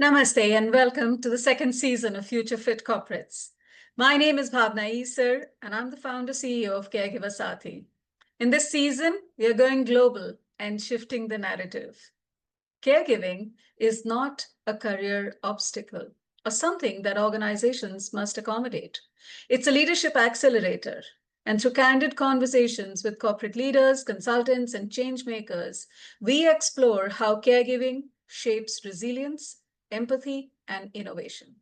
Namaste and welcome to the second season of Future Fit Corporates. My name is Bhavana Issar and I'm the founder CEO of Caregiver Saathi. In this season, we are going global and shifting the narrative. Caregiving is not a career obstacle or something that organizations must accommodate. It's a leadership accelerator. And through candid conversations with corporate leaders, consultants, and change makers, we explore how caregiving shapes resilience, empathy, and innovation.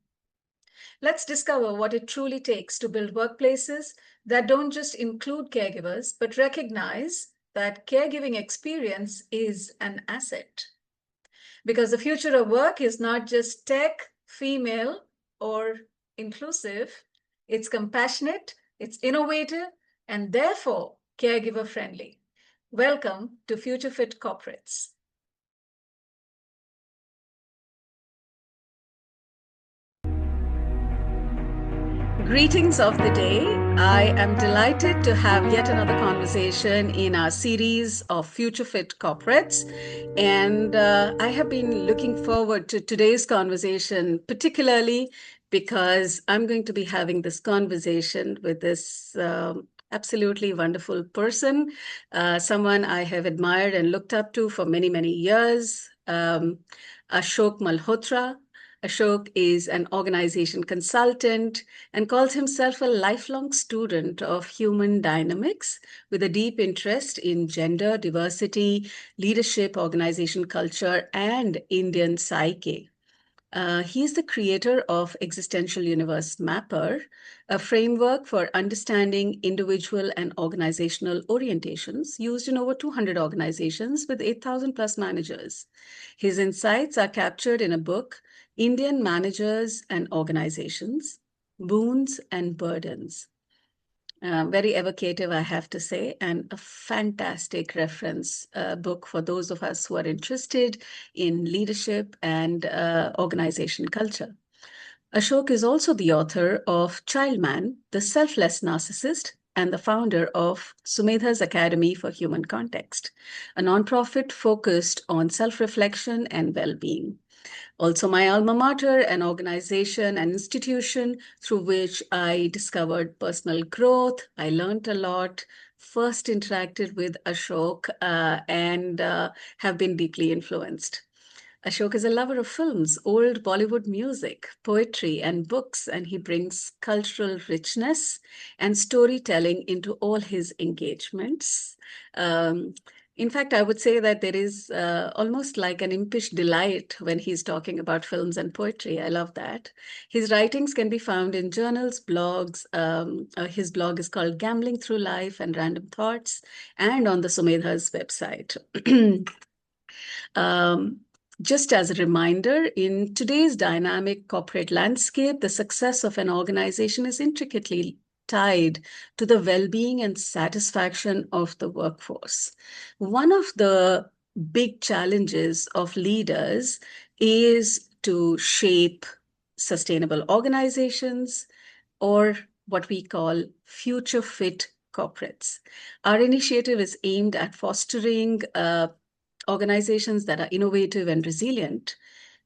Let's discover what it truly takes to build workplaces that don't just include caregivers, but recognize that caregiving experience is an asset. Because the future of work is not just tech, female, or inclusive, it's compassionate, it's innovative, and therefore caregiver friendly. Welcome to Future Fit Corporates. Greetings of the day. I am delighted to have yet another conversation in our series of Future Fit Corporates. And I have been looking forward to today's conversation, particularly because I'm going to be having this conversation with this absolutely wonderful person, someone I have admired and looked up to for many, many years, Ashok Malhotra. Ashok is an organization consultant and calls himself a lifelong student of human dynamics with a deep interest in gender, diversity, leadership, organization culture, and Indian psyche. He's the creator of Existential Universe Mapper, a framework for understanding individual and organizational orientations used in over 200 organizations with 8,000 plus managers. His insights are captured in a book, Indian Managers and Organizations, Boons and Burdens. Very evocative, I have to say, and a fantastic reference book for those of us who are interested in leadership and organization culture. Ashok is also the author of Childman, The Selfless Narcissist, and the founder of Sumedha's Academy for Human Context, a nonprofit focused on self-reflection and well-being. Also my alma mater, an organization, an institution through which I discovered personal growth. I learned a lot, first interacted with Ashok, and have been deeply influenced. Ashok is a lover of films, old Bollywood music, poetry, and books, and he brings cultural richness and storytelling into all his engagements. In fact, I would say that there is almost like an impish delight when he's talking about films and poetry. I love that. His writings can be found in journals, blogs. His blog is called Gambling Through Life and Random Thoughts, and on the Sumedha's website. Just as a reminder, in today's dynamic corporate landscape, the success of an organization is intricately tied to the well-being and satisfaction of the workforce. One of the big challenges of leaders is to shape sustainable organizations, or what we call future fit corporates. Our initiative is aimed at fostering organizations that are innovative and resilient,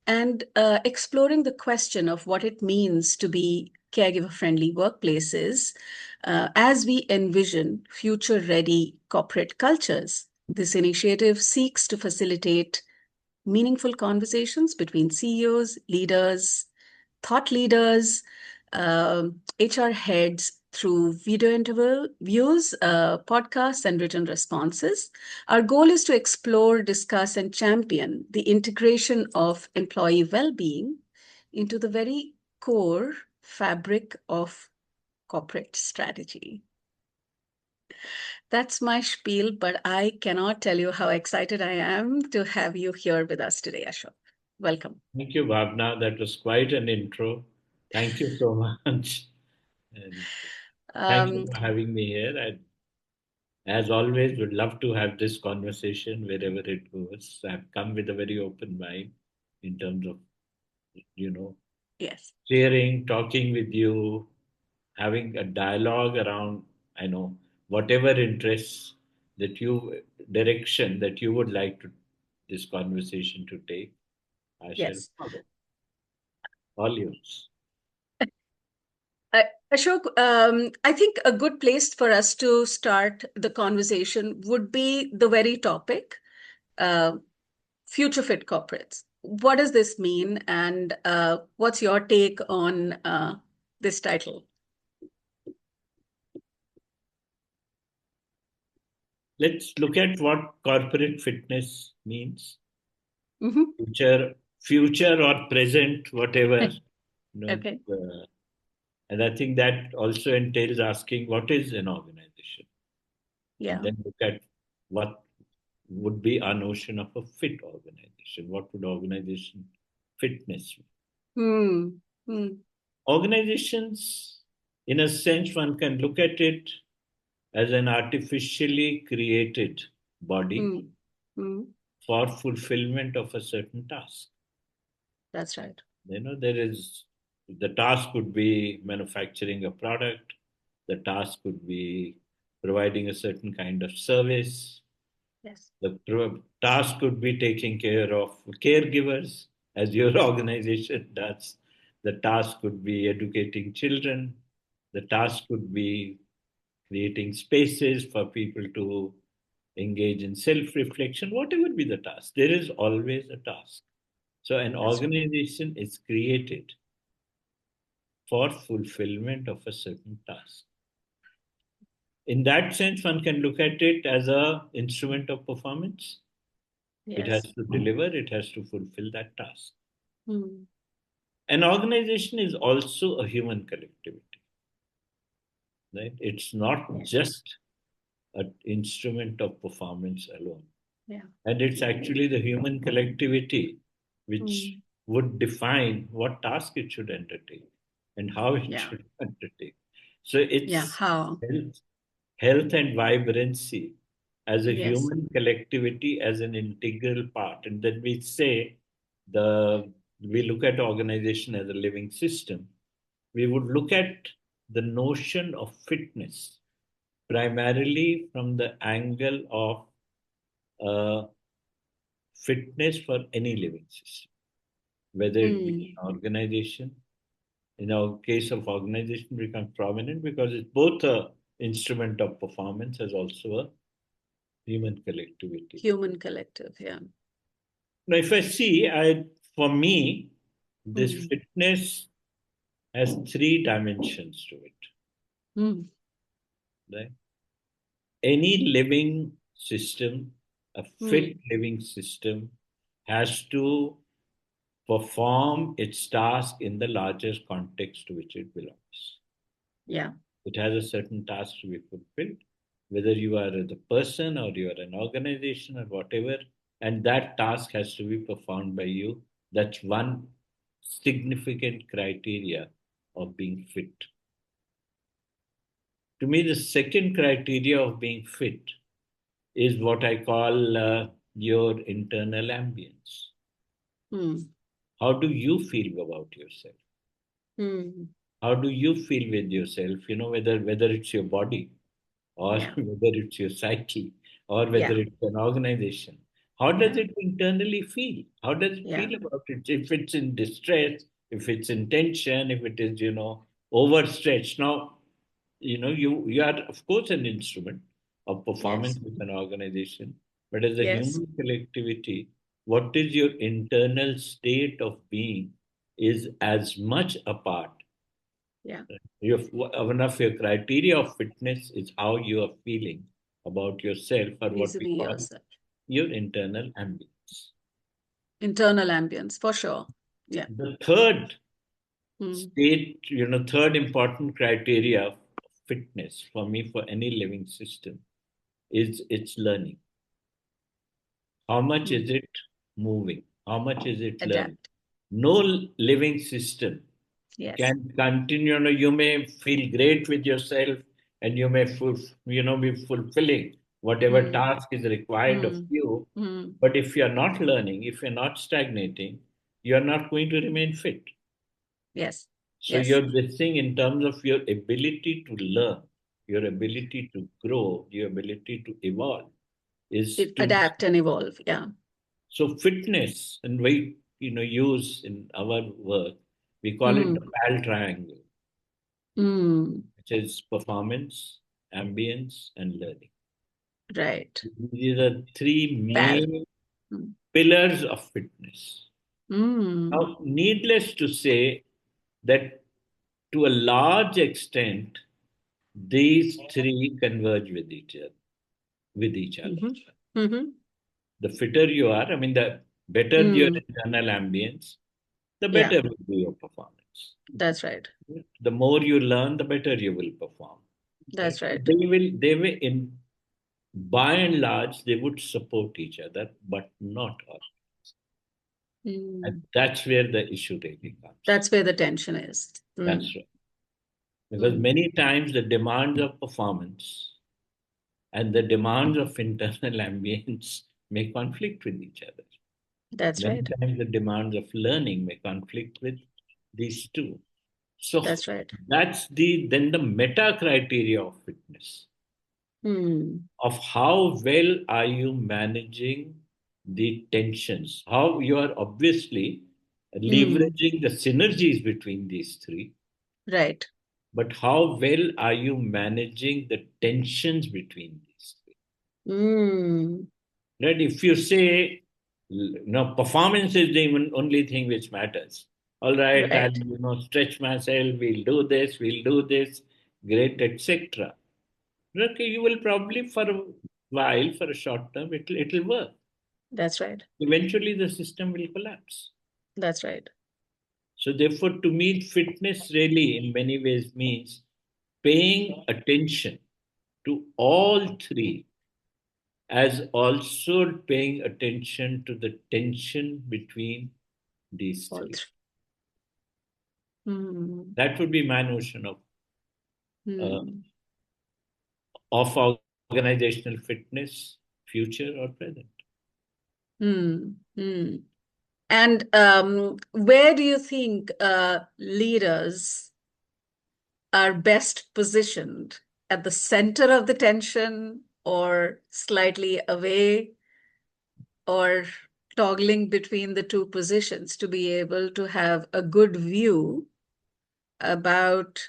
and exploring the question of what it means to be caregiver-friendly workplaces as we envision future-ready corporate cultures. This initiative seeks to facilitate meaningful conversations between CEOs, leaders, thought leaders, HR heads, through video interviews, podcasts, and written responses. Our goal is to explore, discuss, and champion the integration of employee well-being into the very core fabric of corporate strategy. That's my spiel, but I cannot tell you how excited I am to have you here with us today, Ashok. Welcome. Thank you, Bhavna. That was quite an intro. Thank you so much. And thank you for having me here. I, as always, would love to have this conversation wherever it goes. I've come with a very open mind in terms of, you know, Yes. sharing, talking with you, having a dialogue around, whatever interests that you, direction that you would like to this conversation to take, I shall Yes. follow. All yours. Uh, Ashok, I think a good place for us to start the conversation would be the very topic, uh, future fit corporates. What does this mean, and what's your take on this title? Let's look at what corporate fitness means. Mm-hmm. Future or present, whatever. You know, Okay. and I think that also entails asking what is an organization, and Yeah. then look at what would be our notion of a fit organization. What would organization fitness mean? Hmm. Hmm. Organizations, in a sense, one can look at it as an artificially created body Hmm. Hmm. for fulfillment of a certain task. That's right. There is the task could be manufacturing a product, the task could be providing a certain kind of service, Yes. the task could be taking care of caregivers, as your organization does. The task could be educating children. The task could be creating spaces for people to engage in self reflection, whatever be the task. There is always a task. So, an That's right. organization is created for fulfillment of a certain task. In that sense, one can look at it as a instrument of performance. It has Yes. to deliver, it has to fulfill that task. Hmm. An organization is also a human collectivity, right? It's not Yes. just an instrument of performance alone. Yeah. And it's actually the human collectivity which Hmm. would define what task it should undertake and how it Yeah. should undertake. So Yeah. it's How? health, health and vibrancy as a Yes. human collectivity as an integral part. And then the we look at organization as a living system. We would look at the notion of fitness primarily from the angle of uh, fitness for any living system, whether it be Hmm. an organization. In our case of organization becomes prominent because it's both a instrument of performance as also a human collectivity. Human collective. Yeah. Now, if I see, for me, this Hmm. fitness has three dimensions to it. Hmm. Right? Any living system, a fit Hmm. living system, has to perform its task in the larger context to which it belongs. Yeah. It has a certain task to be fulfilled, whether you are the person or you are an organization or whatever, and that task has to be performed by you. That's one significant criteria of being fit. To me, the second criteria of being fit is what I call your internal ambience. Hmm. How do you feel about yourself? Hmm. How do you feel with yourself? Whether it's your body or Yeah. whether it's your psyche or whether Yeah. it's an organization. How does Yeah. it internally feel? How does it Yeah. feel about it? If it's in distress, if it's in tension, if it is overstretched. Now, you are of course an instrument of performance Yes. with an organization, but as a Yes. human collectivity, what is your internal state of being is as much a part. Yeah. One of your criteria of fitness is how you are feeling about yourself, or what we Vis-a-vis call yourself. your internal ambience. Internal ambience, for sure. Yeah. The third Hmm. third important criteria of fitness for me for any living system is its learning. How much Hmm. is it moving? How much is it learning? Adapt. No living system Yes. can continue. You may feel great with yourself, and you may be fulfilling whatever Hmm. task is required of Hmm. you. Hmm. But if you're not learning, if you're not stagnating, you're not going to remain fit. Yes. So Yes. you're this thing in terms of your ability to learn, your ability to grow, your ability to evolve is It to me. adapt and evolve. Yeah. So fitness, and we use in our work, We call it the Mm. PAL triangle, Mm. which is performance, ambience, and learning. Right. These are three Pal. main Mm. pillars of fitness. Mm. Now, needless to say that to a large extent, these three converge with each other. With each other. Mm-hmm. Mm-hmm. The fitter you are, I mean, the better your Mm. internal ambience, the Yeah, better will be your performance. that's right. The more you learn, the better you will perform. Right? That's right. They will, by and large, they would support each other, but not all. And Mm. that's where the issue really comes. That's where the tension is. Mm. That's right. Because Mm. many times the demands of performance and the demands of internal ambience may conflict with each other. That's Many right. times the demands of learning may conflict with these two. So That's right. that's the meta criteria of fitness, Mm. of how well are you managing the tensions, how you are obviously Mm. leveraging the synergies between these three, Right. but how well are you managing the tensions between these three? Mm. Right? If you say, no, performance is the only thing which matters. All right, I'll Right. stretch myself. We'll do this. We'll do this. Great, etc. Okay, you will probably for a while, for a short term, it'll work. That's right. Eventually, the system will collapse. That's right. So, therefore, to me, fitness really, in many ways, means paying attention to all three, as also paying attention to the tension between these All three. three. Mm. That would be my notion uh, Mm. of organizational fitness, future or present. Mm. Mm. And where do you think leaders are best positioned? At the center of the tension or slightly away or toggling between the two positions to be able to have a good view about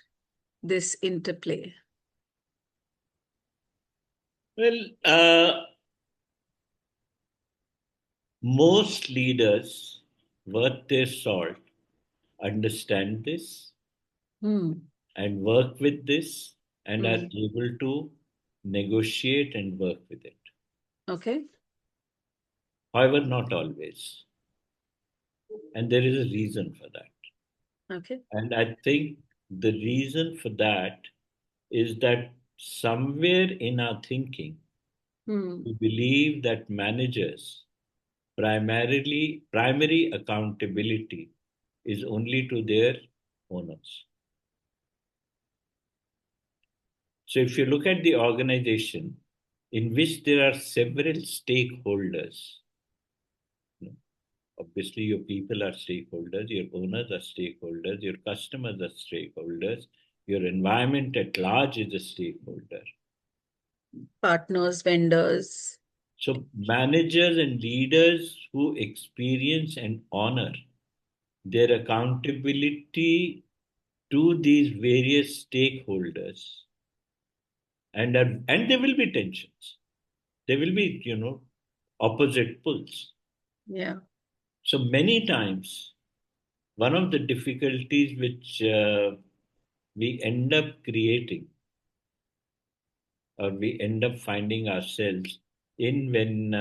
this interplay? Well, most leaders worth their salt understand this Hmm. and work with this and are Hmm. able to negotiate and work with it. Okay. However, not always. And there is a reason for that. Okay. And I think the reason for that is that somewhere in our thinking, Hmm. we believe that managers primary accountability is only to their owners. So if you look at the organization in which there are several stakeholders, you know, obviously your people are stakeholders, your owners are stakeholders, your customers are stakeholders, your environment at large is a stakeholder. Partners, vendors. So managers and leaders who experience and honor their accountability to these various stakeholders, and there will be tensions, there will be opposite pulls. Yeah. So many times one of the difficulties which we end up creating, or we end up finding ourselves in, when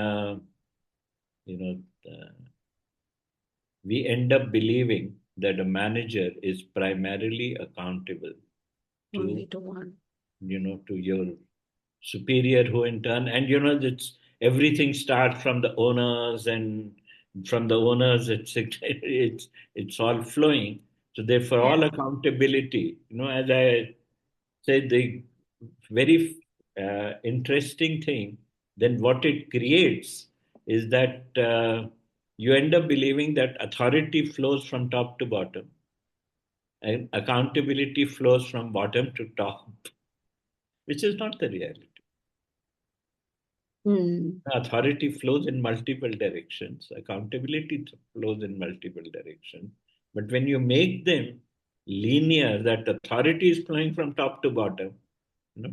you know uh, we end up believing that a manager is primarily accountable to Only to one. to your superior, who in turn, and it's everything starts from the owners, and from the owners it's all flowing. So therefore Yeah. all accountability, as I said, the very interesting thing, then what it creates is that you end up believing that authority flows from top to bottom and accountability flows from bottom to top, which is not the reality. Hmm. Authority flows in multiple directions. Accountability flows in multiple directions. But when you make them linear, that authority is flowing from top to bottom,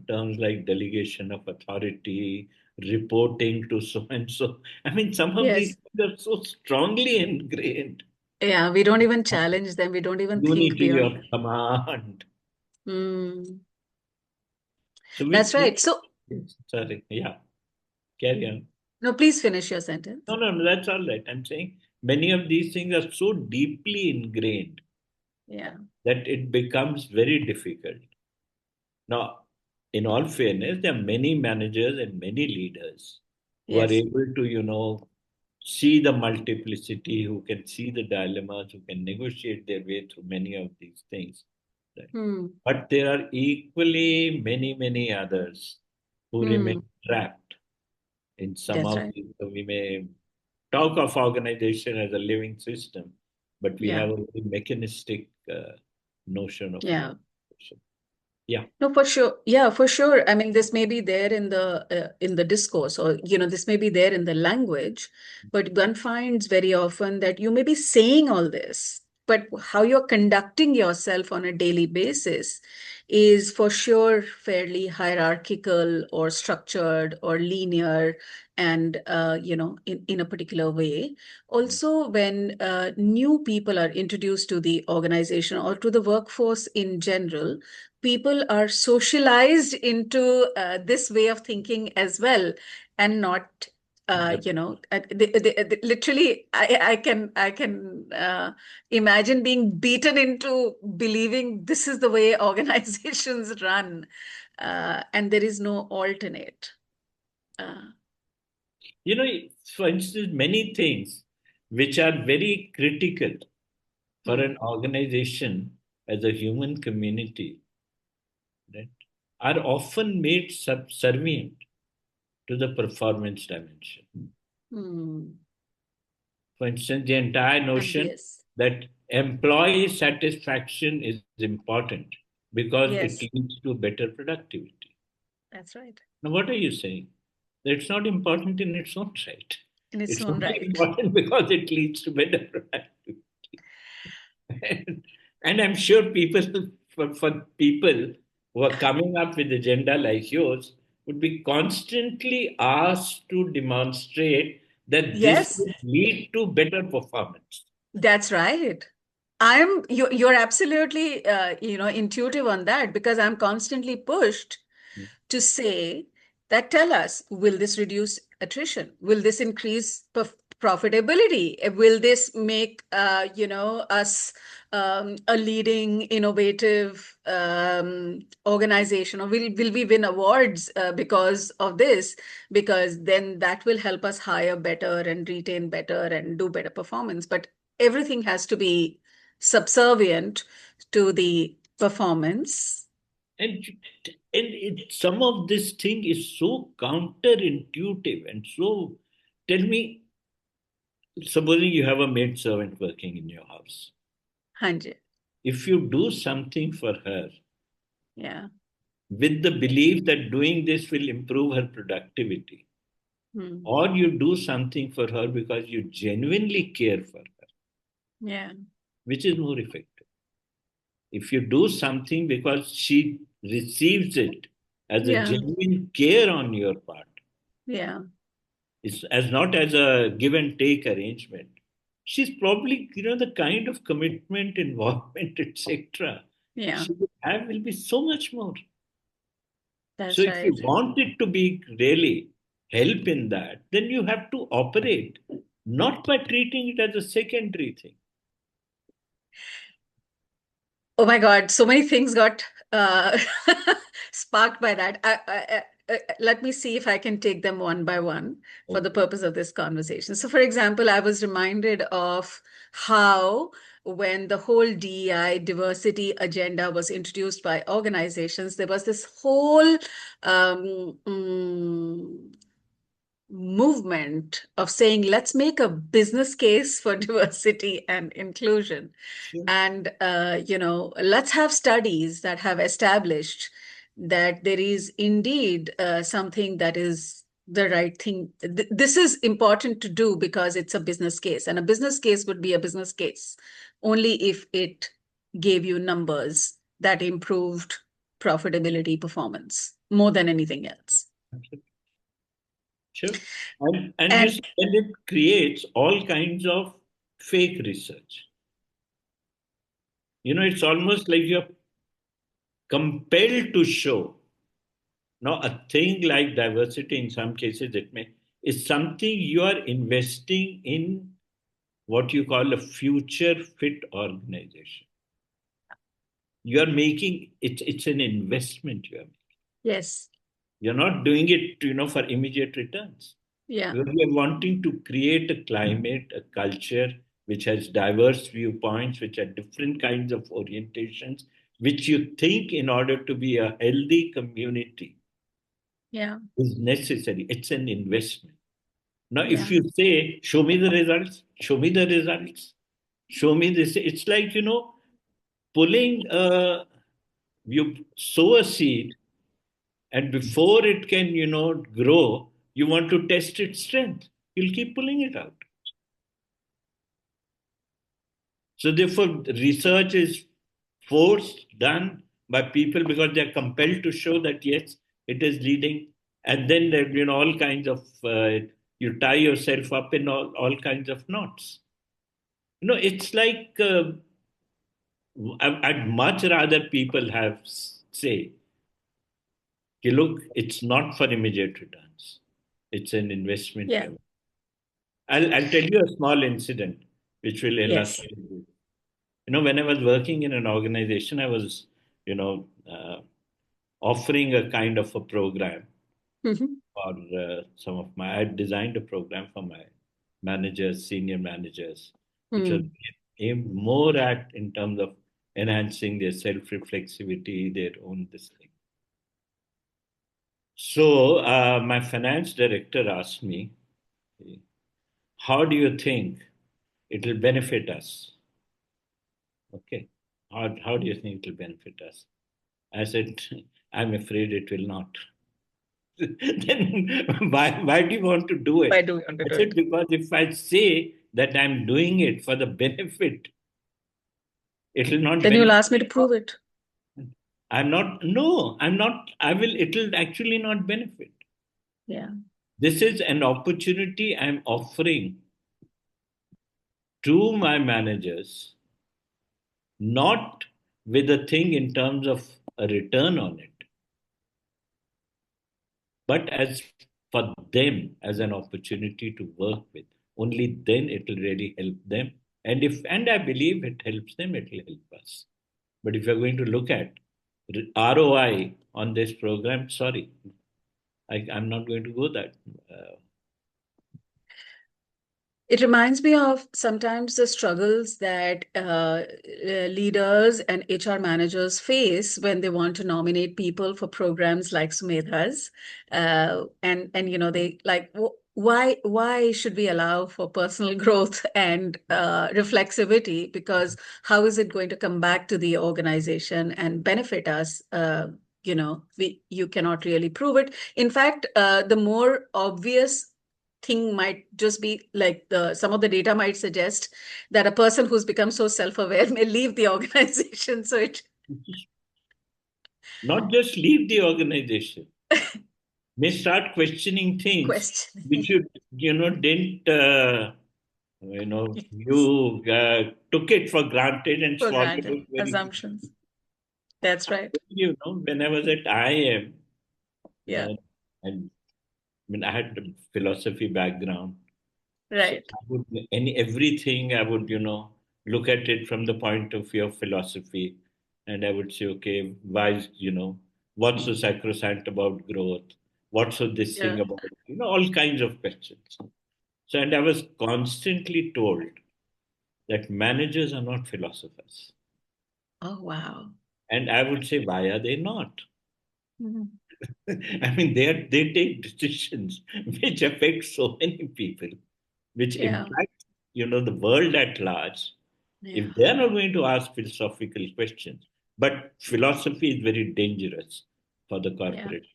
terms like delegation of authority, reporting to so and so. I mean, some of these Yes. things are so strongly ingrained. Yeah, we don't even challenge them. We don't even think Unity beyond. of command. Mm, So, that's which, right. So, sorry, yeah, carry on. no, please finish your sentence. No, that's all right. I'm saying many of these things are so deeply ingrained Yeah. that it becomes very difficult. Now, in all fairness, there are many managers and many leaders who are Yes. able to, see the multiplicity, who can see the dilemmas, who can negotiate their way through many of these things. Right? Hmm. But there are equally many others who Hmm. remain trapped in some That's of right. these. So we may talk of organization as a living system, but we Yeah. have a very mechanistic notion of an Yeah. organization. Yeah. No, for sure. Yeah, for sure. I mean, this may be there in the discourse, or this may be there in the language, but one finds very often that you may be saying all this, but how you're conducting yourself on a daily basis is for sure fairly hierarchical or structured or linear, and in a particular way. Also, when new people are introduced to the organization or to the workforce in general, people are socialized into this way of thinking as well, and not literally I can imagine being beaten into believing this is the way organizations run, and there is no alternate. uh, You know, for instance, many things which are very critical for hmm, an organization as a human community, right, are often made subservient to the performance dimension. hmm, For instance, the entire notion Ambience. that employee satisfaction is important because it Yes, leads to better productivity. that's right. Now, what are you saying? That it's not important in its own right. In its It's own only right. important because it leads to better productivity. And I'm sure for people who are coming up with agenda like yours, would be constantly asked to demonstrate that this Yes, would lead to better performance. that's right. You're absolutely intuitive on that, because I'm constantly pushed to say that, tell us, will this reduce attrition? Will this increase profitability? Will this make us a leading innovative organization, or will we win awards because of this? Because then that will help us hire better and retain better and do better performance. But everything has to be subservient to the performance. And some of this thing is so counterintuitive and so. Tell me, supposing you have a maid servant working in your house, 100. if you do something for her Yeah. with the belief that doing this will improve her productivity, Hmm. or you do something for her because you genuinely care for her, Yeah. which is more effective? If you do something because she receives it as a Yeah. genuine care on your part, Yeah. it's as not as a give and take arrangement, she's probably, the kind of commitment, involvement, etc. Yeah. she will have will be so much more. So That's if you right. want it to be really help in that, then you have to operate not by treating it as a secondary thing. Oh my God, so many things got sparked by that. Let me see if I can take them one by one for the Okay. purpose of this conversation. So, for example, I was reminded of how, when the whole DEI diversity agenda was introduced by organizations, there was this whole um, mm, movement of saying, let's make a business case for diversity and inclusion. Sure. And, let's have studies that have established that there is indeed something that is the right thing. This is important to do because it's a business case, and a business case would be a business case only if it gave you numbers that improved profitability performance more than anything else. Sure. And you And see, and it creates all kinds of fake research. It's almost like you're compelled to show. Now, a thing like diversity, in some cases, it may is something you are investing in what you call a future fit organization. You are making it's an investment you are making. yes, You're not doing it, for immediate returns. yeah, Because we are wanting to create a climate, a culture which has diverse viewpoints, which are different kinds of orientations, which you think in order to be a healthy community yeah, is necessary. It's an investment. Now, if yeah, you say, show me the results, show me the results, show me this, it's like, pulling you sow a seed, and before it can, grow, you want to test its strength. You'll keep pulling it out. So therefore, research is forced, done by people because they're compelled to show that yes, it is leading. And then there, all kinds of you tie yourself up in all kinds of knots. It's like I'd much rather people have say, "Okay, look, it's not for immediate returns. It's an investment yeah, here." I'll tell you a small incident which will yes. illustrate this. When I was working in an organization, I was, offering a kind of a program Mhm. for some of my, I designed a program for my managers, senior managers, which was Hmm. aimed more at in terms of enhancing their self-reflexivity, their own this thing. So my finance director asked me, how do you think it will benefit us? Okay. How do you think it will benefit us? I said, I'm afraid it will not. Then why do you want to do Why it? do we want to I do said, it? because if I say that I'm doing it for the benefit, it will not Then you'll benefit ask me to me at all. prove it. I'm not, it will actually not benefit. Yeah, This is an opportunity I'm offering to my managers, not with a thing in terms of a return on it, but as for them as an opportunity to work with. Only then it will really help them. And I believe it helps them, it will help us. But if you're going to look at ROI on this program, sorry, I'm not going to go that. Uh, it reminds me of sometimes the struggles that leaders and HR managers face when they want to nominate people for programs like Sumedha's. And they like, why should we allow for personal growth and reflexivity? Because how is it going to come back to the organization and benefit us? You cannot really prove it. In fact, the more obvious thing might just be like some of the data might suggest that a person who's become so self-aware may leave the organization. So it Not just leave the organization, may start questioning things which questioning. didn't, Yes, you took it for granted and for swallowed granted it very quickly. assumptions. That's right. When I was at IIM, Yeah, and I had a philosophy background. So right. I would everything I would, look at it from the point of view of philosophy. And I would say, okay, why what's so sacrosanct about growth? What's so this thing Yeah. about, all kinds of questions. So, and I was constantly told that managers are not philosophers. Oh, wow. And I would say, why are they not? Mhm. I mean, they take decisions which affect so many people, which Yeah, impact, the world at large. yeah, If they are not going to ask philosophical questions, but philosophy is very dangerous for the yeah, corporate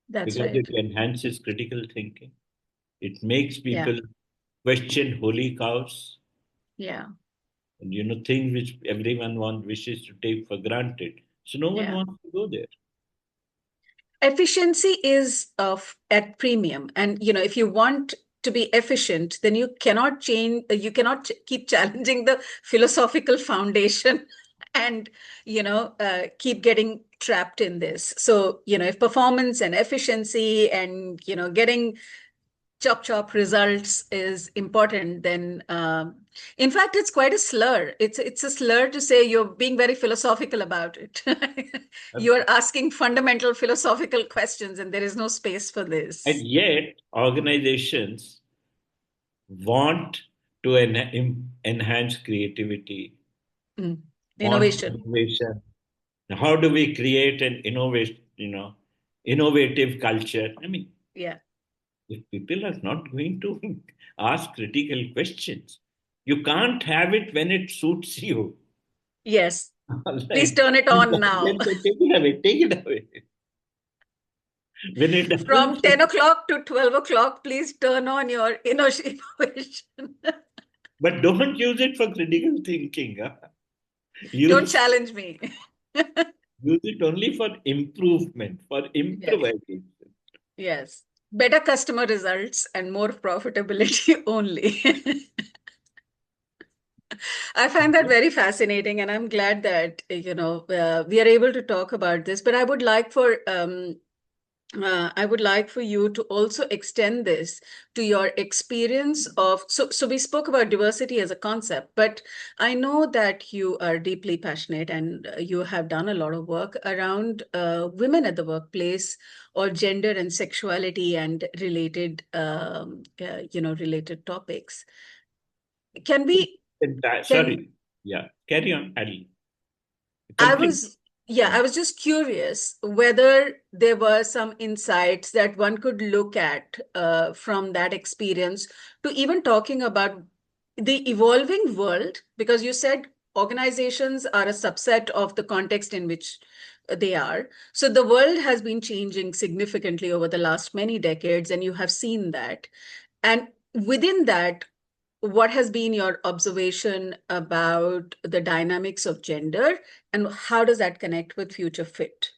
that's because it right. enhances critical thinking. It makes Yeah, people question holy cows. yeah. things which everyone wishes to take for granted. So no one Yeah. wants to go there. Efficiency is at premium, and if you want to be efficient, then you cannot keep challenging the philosophical foundation and keep getting trapped in this. So if performance and efficiency and getting chop results is important, then in fact it's quite a slur. It's a slur to say you're being very philosophical about it. You're asking fundamental philosophical questions, and there is no space for And this. yet, organizations want to enhance creativity, Mm. want Innovation. innovation. How do we create an innovative culture? I mean, Yeah. if people are not going to ask critical questions, you can't have it when it suits you. Yes. Please Like, turn it on now. then take it away, take it away. When it From doesn't suit, 10 o'clock to 12 o'clock, please turn on your innovation. but don't use it for critical thinking. Huh? Don't Use challenge me. use it only for improvement, for Yes. improvisation. Yes. Better customer results and more profitability only. I find that very fascinating, and I'm glad that we are able to talk about this. But I would like for you to also extend this to your experience of. So we spoke about diversity as a concept, but I know that you are deeply passionate and you have done a lot of work around women at the workplace, or gender and sexuality and related topics. Can we can Sorry. Yeah. Carry on. I'll I complete. was, yeah, I was just curious whether there were some insights that one could look at from that experience to even talking about the evolving world, because you said organizations are a subset of the context in which they are. So the world has been changing significantly over the last many decades, and you have seen that. And within that, what has been your observation about the dynamics of gender, and how does that connect with future fit?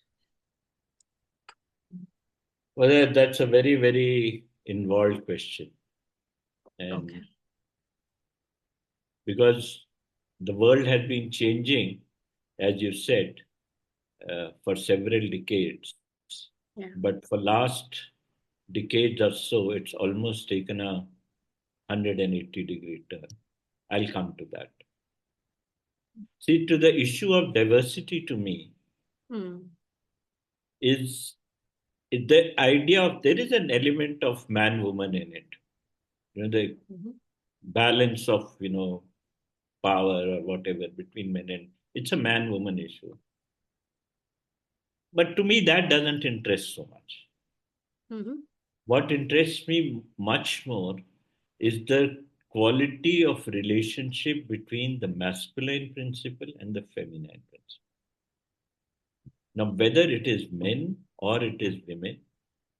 Well, that's a very, very involved question. Okay. And because the world has been changing, as you said, for several decades. Yeah. But for last decade or so, it's almost taken a 180-degree turn. I'll come to that. See, to the issue of diversity to me Hmm. is the idea of there is an element of man woman in it. The Mhm. balance of power or whatever between men and it's a man woman issue. But to me, that doesn't interest so much. Mhm. What interests me much more is the quality of relationship between the masculine principle and the feminine principle. Now, whether it is men or it is women,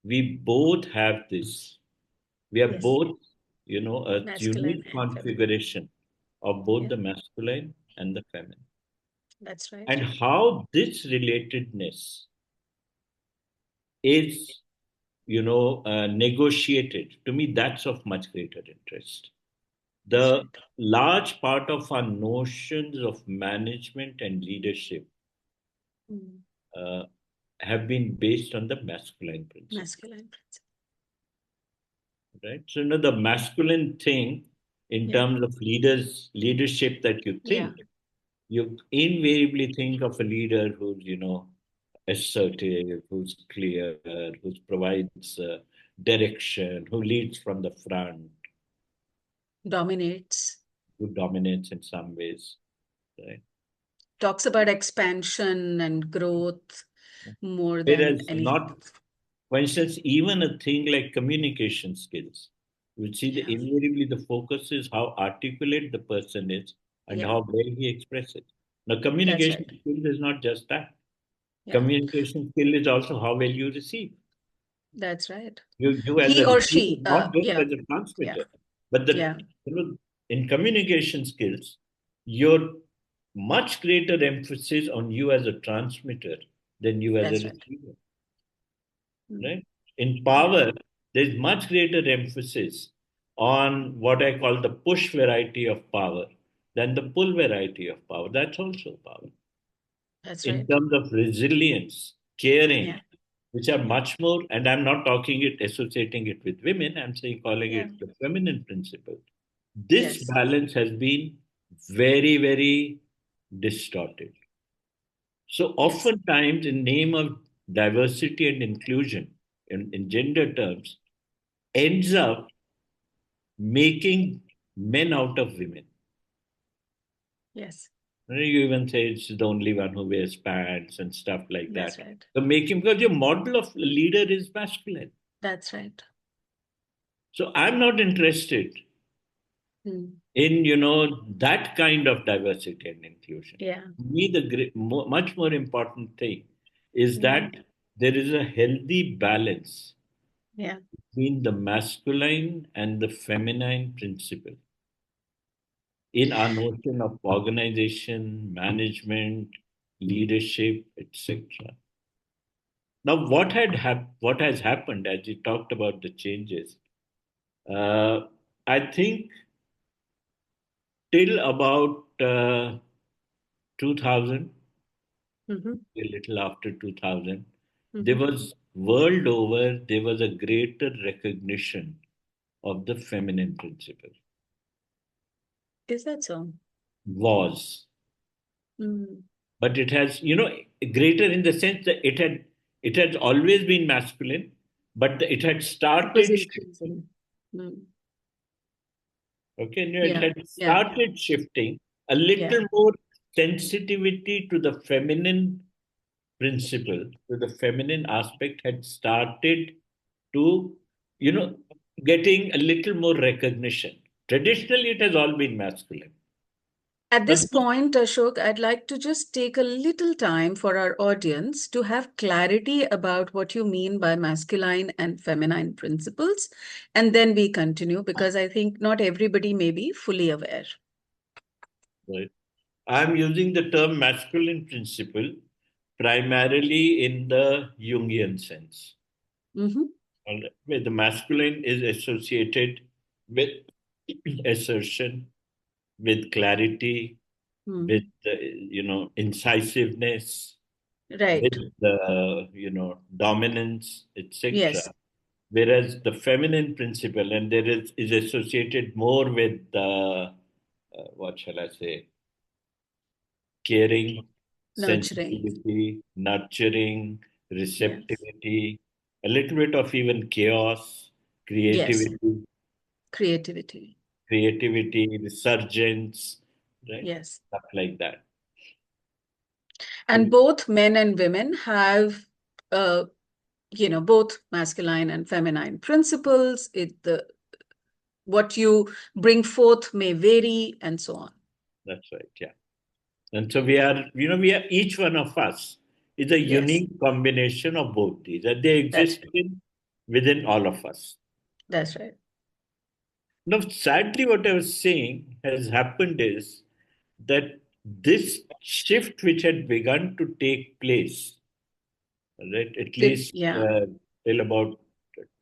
we both have this. We are Yes. both, a Masculine unique and feminine. configuration of both Yeah, the masculine and the feminine. that's right. And how this relatedness is, negotiated, to me, that's of much greater interest. That's The right. large part of our notions of management and leadership Mm. uh, have been based on the masculine principle, Masculine principle. right? So, the masculine thing in Yeah. terms of leadership that you Yeah. think, you invariably think of a leader who's, assertive, who's clear, who provides direction, who leads from the front, Dominates. who dominates in some ways, right? Talks about expansion and growth more than Whereas anything not, else. for instance, even a thing like communication skills, you will see the Yeah. invariably the focus is how articulate the person is and Yeah. how well he expresses. Now, That's communication right. skills is not just that. Yeah. Communication skill is also how well you receive. That's right. You as He a or receiver, she. not just Yeah. as a Yeah. transmitter, but Yeah. in communication skills. your much greater emphasis on you as a transmitter than you as a That's right. receiver, Mm. right? In Yeah. power, there's much greater emphasis on what I call the push variety of power than the pull variety of power. That's also power. That's In right. terms of resilience, caring, Yeah. which are Yeah. much more, and I'm not talking it, associating it with women, I'm saying calling Yeah. it the feminine principle. This Yes. balance has been very, very distorted. So Yes. oftentimes, in name of diversity and inclusion, in gender terms, ends up making men out of women. Yes. You even say it's the only one who wears pants and stuff like that. That's right. So making, because your model of leader is masculine. That's right. So I'm not interested Mm. in, that kind of diversity and inclusion. Yeah. To me, the much more important thing is Yeah. that there is a healthy balance Yeah. between the masculine and the feminine principle in our notion of organization, management, leadership, etc. Now, what has happened as you talked about the changes? Uh, I think till about 2000, Mm-hmm. a little after 2000, there Mm-hmm. was world over there was a greater recognition of the feminine principle. Is that so? Was, Mm. but it has, greater in the sense that it has always been masculine, but it had It was started shifting. increasing. Mm. Okay, it Yeah. had Yeah. started shifting a Yeah. little more sensitivity to the feminine principle, to the feminine aspect had started to, you know, getting a little more recognition. Traditionally, it has all been masculine. At But this point, Ashok, I'd like to just take a little time for our audience to have clarity about what you mean by masculine and feminine principles. And then we continue because I think not everybody may be fully aware. right, I'm using the term masculine principle primarily in the Jungian sense, Mm-hmm. all right, where the masculine is associated with assertion, with clarity, with Mm. incisiveness, with Right. the dominance, etc. Yes. Whereas the feminine principle, and there is associated more with what shall I say, caring, Nurturing. sensitivity, nurturing, Yes. receptivity, a little bit of even chaos, Yes. creativity, Creativity. resurgence, right? Yes. Stuff like that. And So both men and women have, uh, both masculine and feminine principles. What you bring forth may vary, and so on. that's right, yeah. And so we are each one of us is a Yes, unique combination of both these, that they that's exist within all of us. that's right. Now, sadly, what I was saying has happened is that this shift which had begun to take place, right, at Did least yeah, till about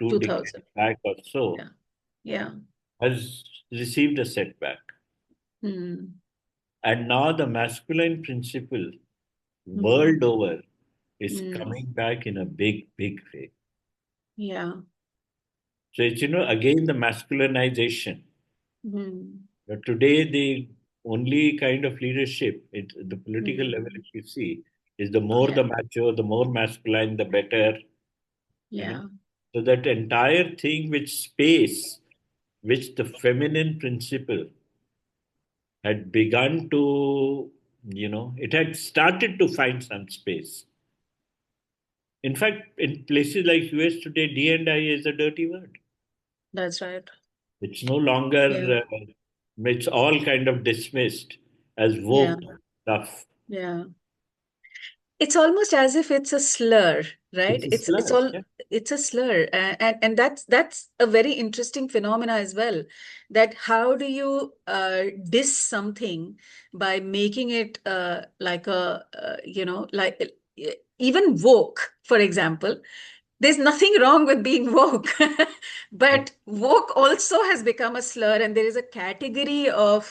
two decades 2000. back or so, Yeah, yeah. has received a setback. Hmm. And now the masculine principle world Hmm. over is Hmm. coming back in a big, big way. Yeah. So it's, again, the masculinization. Hmm. But today, the only kind of leadership at the political level, Hmm. if you see, is the more Yeah. the macho, the more masculine, the better, you know. Yeah. So that entire thing, which space, which the feminine principle had begun to, it had started to find some space. In fact, in places like US today, D&I is a dirty word. That's right. It's no Yeah. longer, it's all kind of dismissed as Yeah. woke stuff. Yeah. it's almost as if it's a slur, It's right? a It's slur. all Yeah. it's a slur, and that's a very interesting phenomena as well. That how do you diss something by making it like a like even woke, for example. There's nothing wrong with being woke, Yeah. but woke also has become a slur, and there is a category of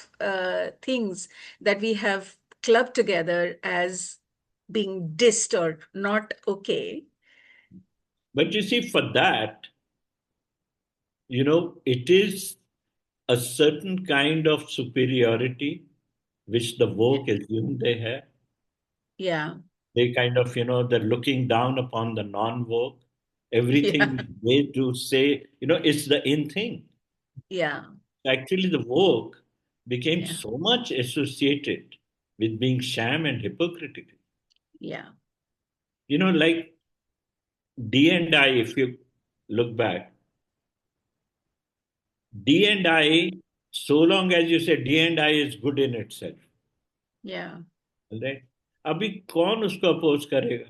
things that we have clubbed together as being dissed or not okay. But you see, for that, it is a certain kind of superiority which the Yeah. woke assume they have. Yeah. They kind of, they're looking down upon the non woke. Yeah. Everything they do say, it's the in thing. Yeah. Actually, the woke became Yeah. so much associated with being sham and hypocritical. Yeah. Like D and I, if you look back, D and I, so long as you say D and I is good in itself, Yeah. right? अभी कौन उसको oppose करेगा?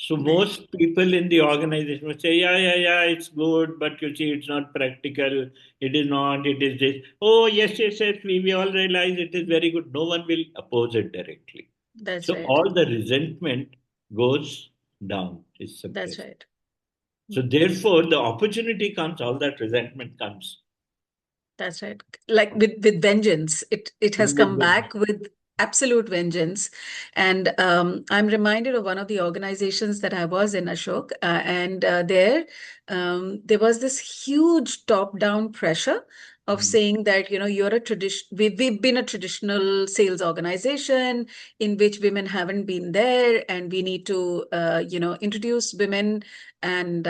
So Right. most people in the organization will say, yeah, it's good, but you see, it's not practical. It is not. It is this. Oh, yes. We all realize it is very good. No one will oppose it directly. That's So right. all the resentment goes down, is That's suppressed. right. So therefore, the opportunity comes, all that resentment comes. That's right. Like with vengeance, it has come back with absolute vengeance. And I'm reminded of one of the organizations that I was in, Ashok, and there was this huge top-down pressure of saying that you're a tradition. We've been a traditional sales organization in which women haven't been there, and we need to introduce women, and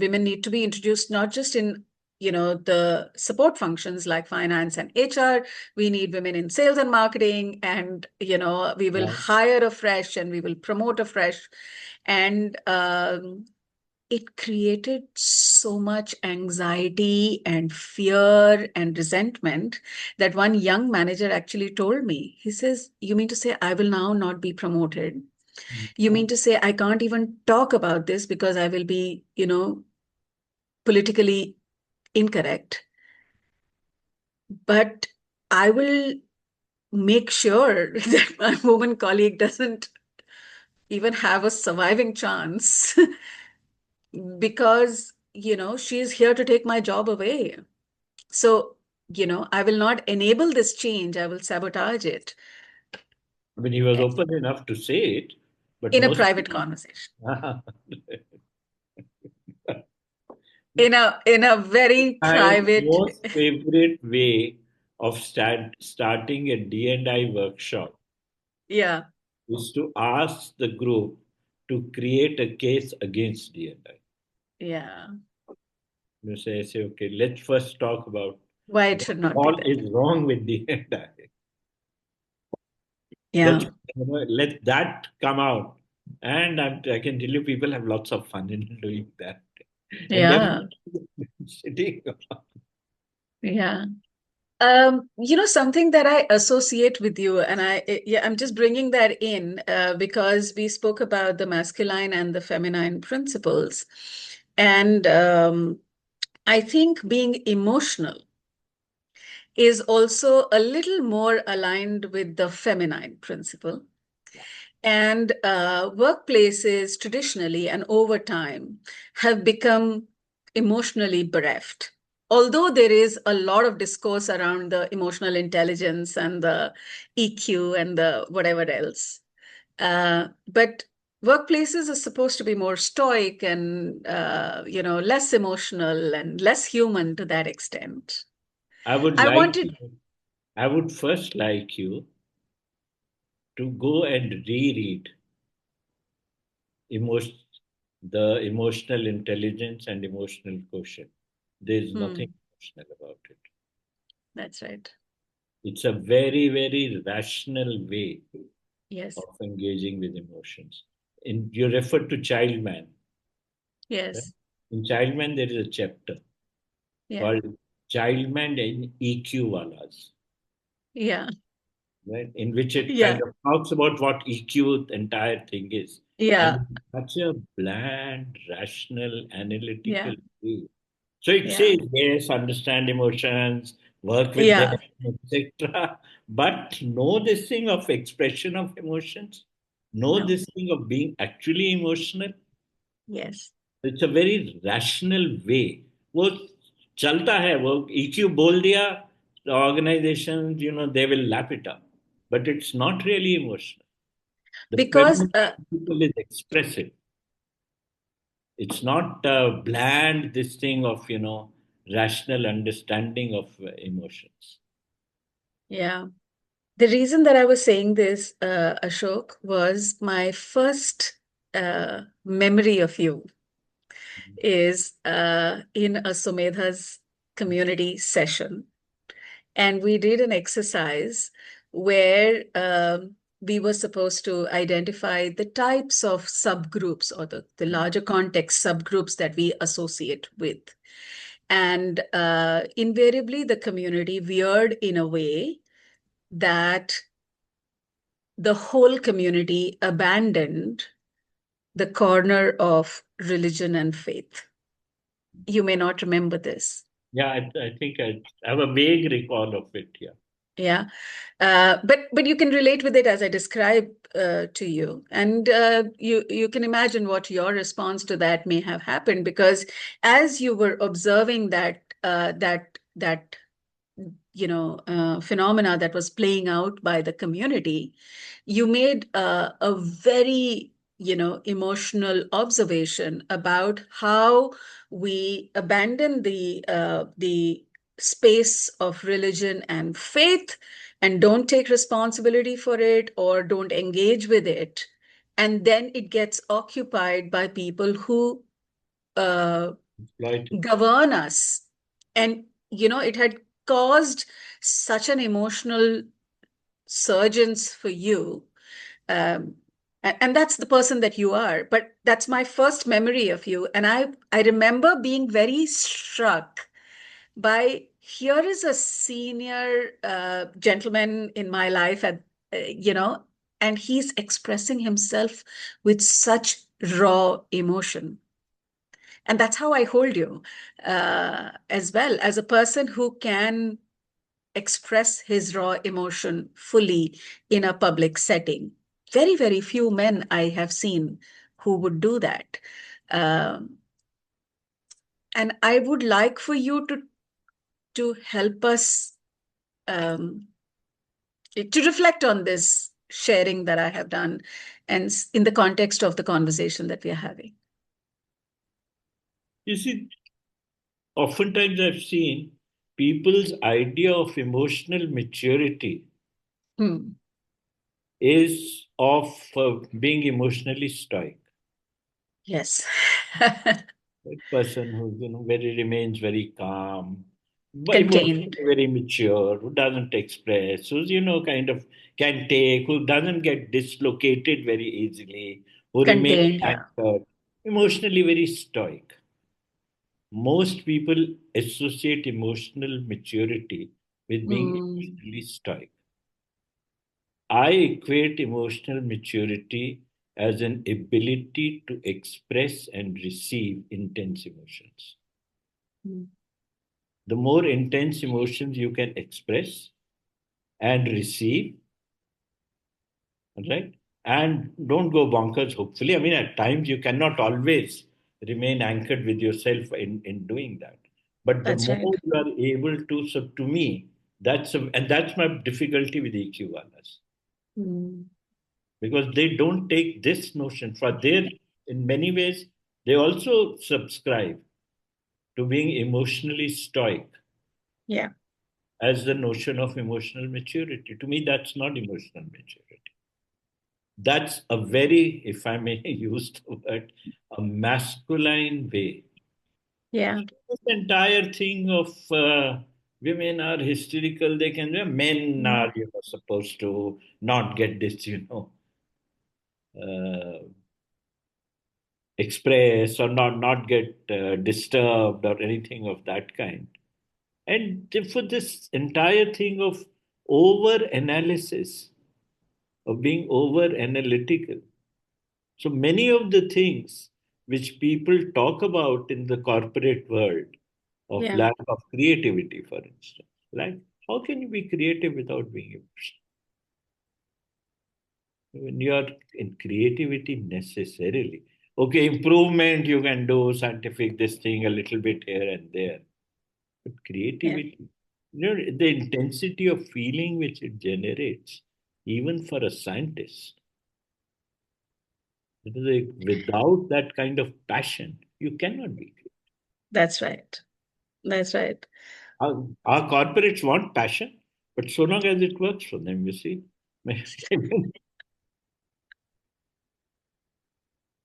women need to be introduced not just in the support functions like finance and HR. We need women in sales and marketing, and we will Right. hire afresh and we will promote afresh. And it created so much anxiety and fear and resentment that one young manager actually told me. He says, "You mean to say I will now not be promoted? You mean to say I can't even talk about this because I will be, politically incorrect? But I will make sure that my woman colleague doesn't even have a surviving chance because, she is here to take my job away. So, I will not enable this change, I will sabotage it I mean, he was open enough to say it, but in a most private conversation, my in a very private. most favorite way of starting a D&I workshop Yeah, is to ask the group to create a case against D&I. yeah. Say, okay, let's first talk about Why it what should not be all there. is wrong with D&I. Let's Yeah, let that come out. And I can tell you, people have lots of fun in doing that. And then yeah, sitting. yeah. Something that I associate with you, and I'm just bringing that in because we spoke about the masculine and the feminine principles. And I think being emotional is also a little more aligned with the feminine principle. And workplaces traditionally and over time have become emotionally bereft. Although there is a lot of discourse around the emotional intelligence and the EQ and the whatever else. But workplaces are supposed to be more stoic and, less emotional and less human to that extent. I would I like, wanted, I would first like you to go and reread emotion, the emotional intelligence and emotional quotient. There's nothing hmm, emotional about it. that's right. It's a very, very rational way Yes, of engaging with emotions. You referred to Child Man. Right? yes, In Child Man, there is a chapter yeah, called Child Man and EQ Walas. yeah, right? In which it kind Yeah. of talks about what EQ, the entire thing is. Yeah. And such a bland, rational, Yeah. analytical way. So it Yeah. says, yes, understand emotions, work with them, Yeah. etc. But know this thing of expression of emotions, know No. this thing of being actually emotional. Yes. It's a very rational way. वो चलता है वो EQ बोल दिया the organization they will lap it up, but it's not really emotional. The Because phenomenon of people is expressive. It's not bland this thing of rational understanding of emotions. yeah. The reason that I was saying this, Ashok, was my first memory of you is in a Sumedha's community session. And we did an exercise where we were supposed to identify the types of subgroups or the larger context subgroups that we associate with. And invariably, the community veered in a way that the whole community abandoned the corner of religion and faith. You may not remember this. Yeah, I think I have a vague recall of it. Yeah. Yeah. But you can relate with it as I describe to you, and you can imagine what your response to that may have happened because as you were observing that phenomena that was playing out by the community, you made a very emotional observation about how we abandon the space of religion and faith and don't take responsibility for it or don't engage with it, and then it gets occupied by people who uh, Exploited. govern us. And it had caused such an emotional surgeons for you. Um, and that's the person that you are. But that's my first memory of you. And I remember being very struck by here is a senior gentleman in my life, and he's expressing himself with such raw emotion. And that's how I hold you as well as a person who can express his raw emotion fully in a public setting. Very, very few men I have seen who would do that. Um, and I would like for you to help us to reflect on this sharing that I have done and in the context of the conversation that we are having. You see, oftentimes I've seen people's idea of emotional maturity Hmm. is of being emotionally stoic. Yes. That person who very remains very calm, but Contained. emotionally very mature, who doesn't express, who's kind of can take, who doesn't get dislocated very easily, who remains Contained, yeah. anchored, emotionally very stoic. Most people associate emotional maturity with being Mm, emotionally stoic. I equate emotional maturity as an ability to express and receive intense emotions. mm, The more intense emotions you can express and receive, right? And don't go bonkers, hopefully. I mean, at times you cannot always remain anchored with yourself in doing that. But the that's right. more you are able to, so to me, and that's my difficulty with EQ wallahs, Mm, because they don't take this notion for their, in many ways, they also subscribe to being emotionally stoic yeah. as the notion of emotional maturity. To me, that's not emotional maturity. That's a very, if I may use the word, a masculine way. Yeah. This entire thing of women are hysterical, they can, men Mm, are, supposed to not get this, uh, express or not get disturbed or anything of that kind. And for this entire thing of over analysis, of being over analytical. So many of the things which people talk about in the corporate world of Yeah, lack of creativity, for instance, like how can you be creative without being emotional? When you are in creativity necessarily, okay, improvement you can do scientific this thing a little bit here and there, but yeah, creativity, the intensity of feeling which it generates, even for a scientist, it is like without that kind of passion, you cannot be creative. that's right. That's right. Our corporates want passion, but so long as it works for them, you see.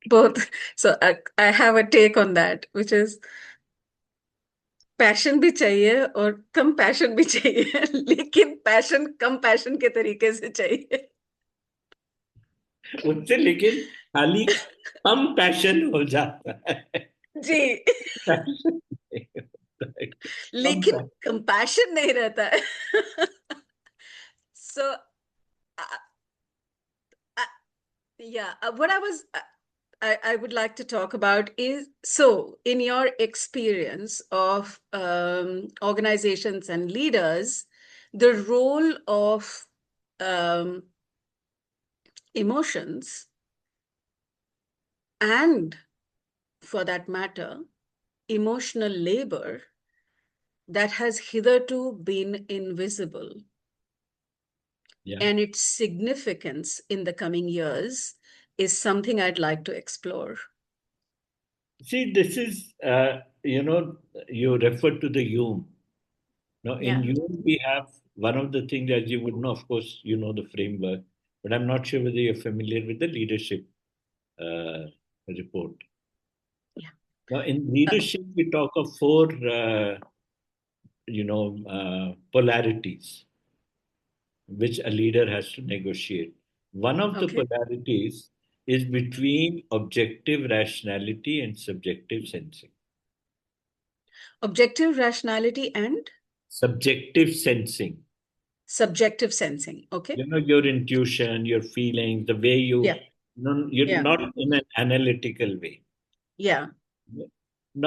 Both. So I have a take on that, which is passion भी चाहिए और कम passion भी चाहिए लेकिन passion कम passion के तरीके से चाहिए उससे लेकिन खाली कम पैशन हो जाता है। जी पैशन नहीं होता है, कम लेकिन पैशन। कंपैशन नहीं रहता है so uh, uh, yeah what I was I would like to talk about is so in your experience of organizations and leaders the role of um, emotions and for that matter emotional labor that has hitherto been invisible Yeah. and its significance in the coming years is something I'd like to explore. See, this is, you refer to the Hume. Now, in Yeah. Hume, we have one of the things, as you would know, of course, you know the framework, but I'm not sure whether you're familiar with the leadership uh, report. Yeah. Now, in Uh, leadership, we talk of four, polarities which a leader has to negotiate. One of the okay. polarities is between objective rationality and subjective sensing. Objective rationality and Subjective sensing, subjective sensing. Okay. your intuition, your feelings, the way Yeah. you're Yeah. not in an analytical way. Yeah.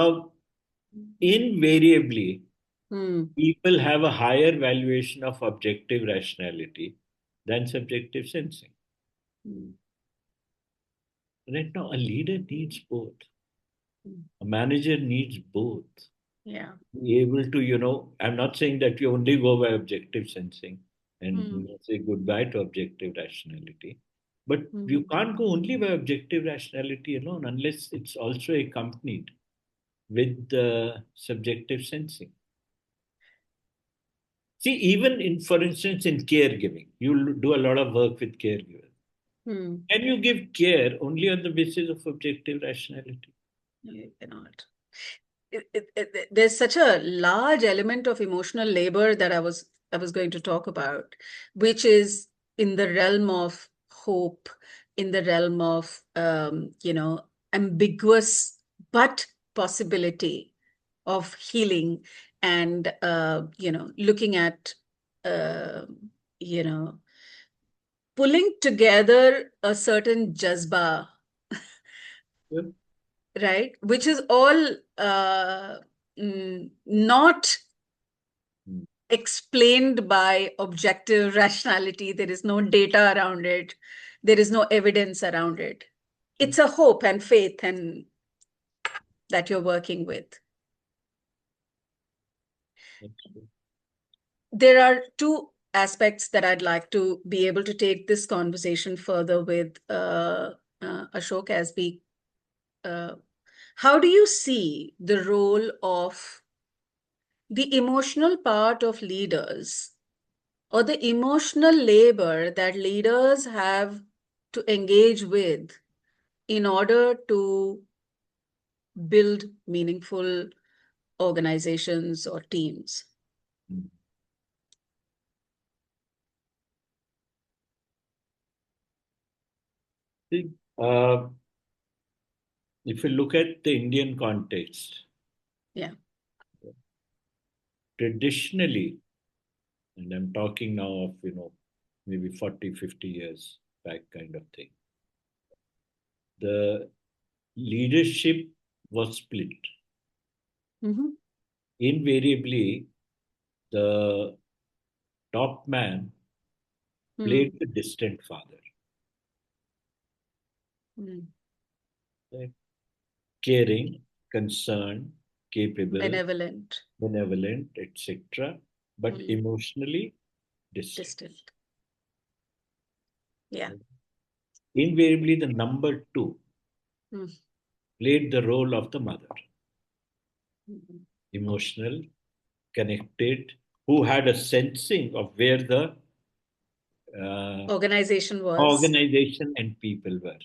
Now, invariably, Hmm. people have a higher valuation of objective rationality than subjective sensing. Hmm. Right now, a leader needs both. Hmm. A manager needs both. Yeah. Be able to, I'm not saying that you only go by objective sensing and Hmm. say goodbye to objective rationality. But Hmm. you can't go only by objective rationality alone unless it's also accompanied with subjective sensing. See, even in, for instance, in caregiving, you do a lot of work with caregivers. Hmm. Can you give care only on the basis of objective rationality? No, you cannot. There's such a large element of emotional labor that I was going to talk about, which is in the realm of hope, in the realm of ambiguous but possibility of healing, and looking at uh, you know pulling together a certain jazba, Yeah. right? Which is all not Mm. explained by objective rationality. There is no data around it. There is no evidence around it. It's a hope and faith and that you're working with. That's true. There are two aspects that I'd like to be able to take this conversation further with Ashok as we. Uh, how do you see the role of the emotional part of leaders or the emotional labor that leaders have to engage with in order to build meaningful organizations or teams? Mm. See, if you look at the Indian context, Yeah. traditionally, And I'm talking now of, maybe 40, 50 years back kind of thing. The leadership was split. Mm-hmm. Invariably, the top man Mm. played the distant father, Mm. right? Caring, concerned, capable, Benevolent. benevolent, etc., but Mm. emotionally distant. Distant. Yeah. Invariably, the number two Mm. played the role of the mother, Mm. emotional, connected, who had a sensing of where the uh, Organization was organization and people were.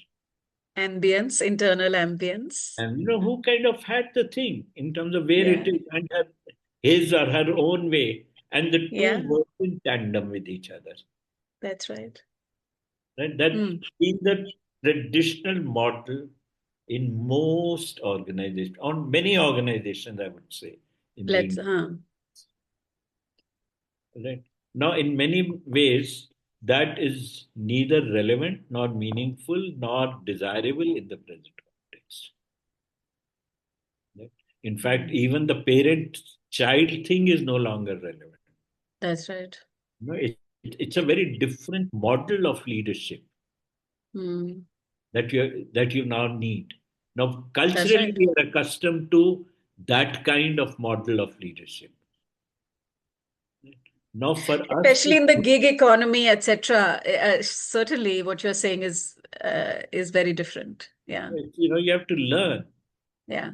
ambience, internal ambience. And who kind of had the thing in terms of where it Yeah. is and his or her own way, and the two Yeah. work in tandem with each other. That's right. Right? That Mm. in the traditional model in most organizations, on many organizations, I would say, in the Let's, Indian. Right. Now, in many ways, that is neither relevant nor meaningful nor desirable in the present context. Right? In fact, even the parent-child thing is no longer relevant. that's right. It's a very different model of leadership Mm. that you now need. Now, That's culturally, right. we are accustomed to that kind of model of leadership. Now, for us, Especially in the gig economy, etc. Certainly, what you're saying is very different. Yeah. you have to learn. Yeah.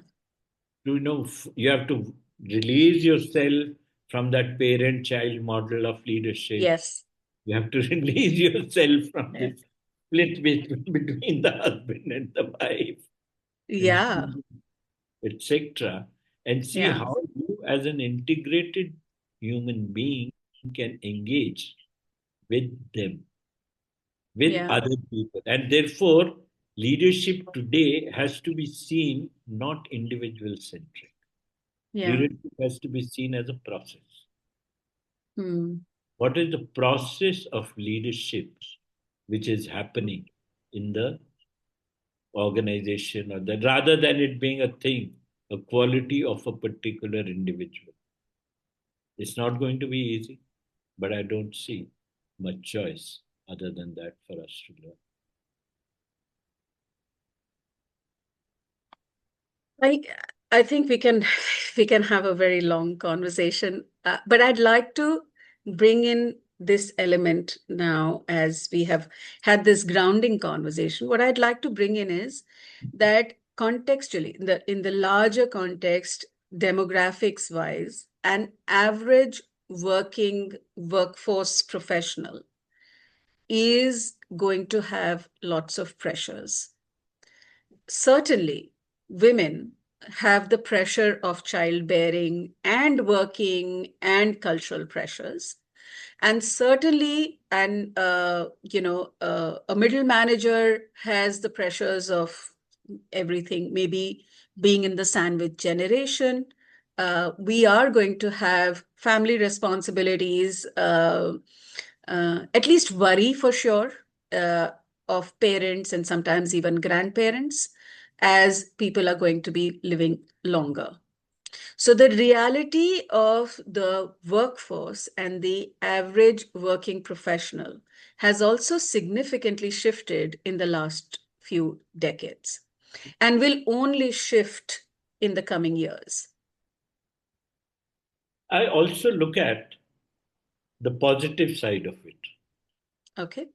You have to release yourself from that parent-child model of leadership. Yes. You have to release yourself from Yeah. this split between the husband and the wife, and Yeah. etc., and see Yeah. how you, as an integrated human being, can engage with them, with Yeah. other people. And therefore, leadership today has to be seen not individual centric. Yeah. Leadership has to be seen as a process. Hmm. What is the process of leadership which is happening in the organization, or that rather than it being a thing, a quality of a particular individual? It's not going to be easy, but I don't see much choice other than that for us to learn. I I think we can have a very long conversation, but I'd like to bring in this element now as we have had this grounding conversation. What I'd like to bring in is that contextually, in the larger context, demographics wise, an average working workforce professional is going to have lots of pressures. Certainly, women have the pressure of childbearing and working and cultural pressures. And certainly, a middle manager has the pressures of everything, maybe being in the sandwich generation. We are going to have family responsibilities, at least worry for sure, uh, of parents and sometimes even grandparents as people are going to be living longer. So, the reality of the workforce and the average working professional has also significantly shifted in the last few decades and will only shift in the coming years. I also look at the positive side of it. Okay.